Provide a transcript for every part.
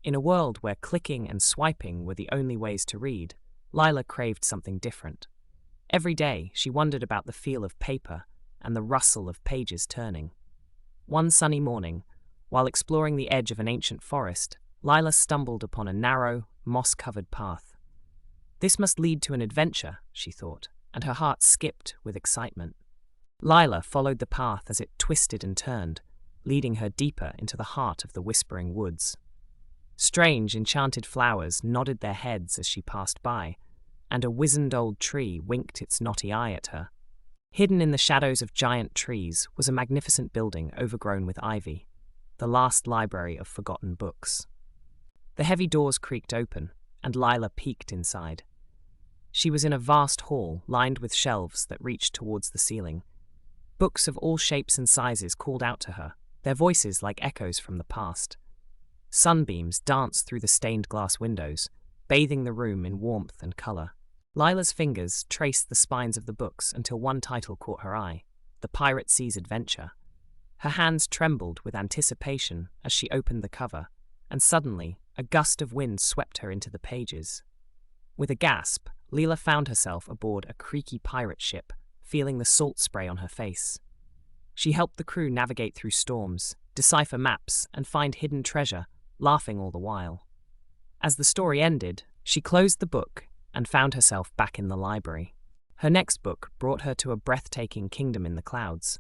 In a world where clicking and swiping were the only ways to read, Lila craved something different. Every day, she wondered about the feel of paper and the rustle of pages turning. One sunny morning, while exploring the edge of an ancient forest, Lila stumbled upon a narrow, moss-covered path. This must lead to an adventure, she thought, and her heart skipped with excitement. Lila followed the path as it twisted and turned, leading her deeper into the heart of the whispering woods. Strange, enchanted flowers nodded their heads as she passed by, and a wizened old tree winked its knotty eye at her. Hidden in the shadows of giant trees was a magnificent building overgrown with ivy, the last library of forgotten books. The heavy doors creaked open, and Lila peeked inside. She was in a vast hall lined with shelves that reached towards the ceiling. Books of all shapes and sizes called out to her, their voices like echoes from the past. Sunbeams danced through the stained glass windows, bathing the room in warmth and color. Lila's fingers traced the spines of the books until one title caught her eye, The Pirate Sea's Adventure. Her hands trembled with anticipation as she opened the cover, and suddenly a gust of wind swept her into the pages. With a gasp, Lila found herself aboard a creaky pirate ship, feeling the salt spray on her face. She helped the crew navigate through storms, decipher maps, and find hidden treasure, laughing all the while. As the story ended, she closed the book and found herself back in the library. Her next book brought her to a breathtaking kingdom in the clouds.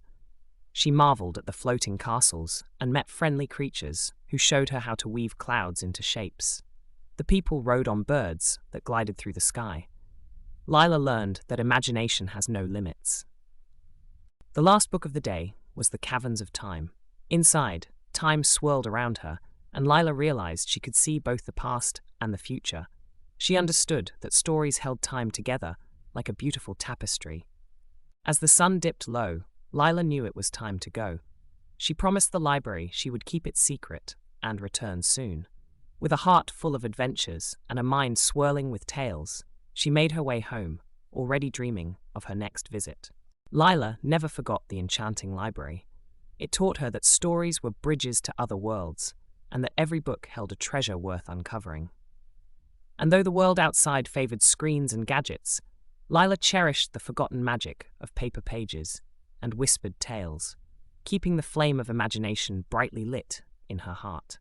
She marveled at the floating castles and met friendly creatures who showed her how to weave clouds into shapes. The people rode on birds that glided through the sky. Lila learned that imagination has no limits. The last book of the day was The Caverns of Time. Inside, time swirled around her, and Lila realized she could see both the past and the future. She understood that stories held time together like a beautiful tapestry. As the sun dipped low, Lila knew it was time to go. She promised the library she would keep it secret and return soon. With a heart full of adventures and a mind swirling with tales, she made her way home, already dreaming of her next visit. Lila never forgot the enchanting library. It taught her that stories were bridges to other worlds, and that every book held a treasure worth uncovering. And though the world outside favored screens and gadgets, Lila cherished the forgotten magic of paper pages and whispered tales, keeping the flame of imagination brightly lit in her heart.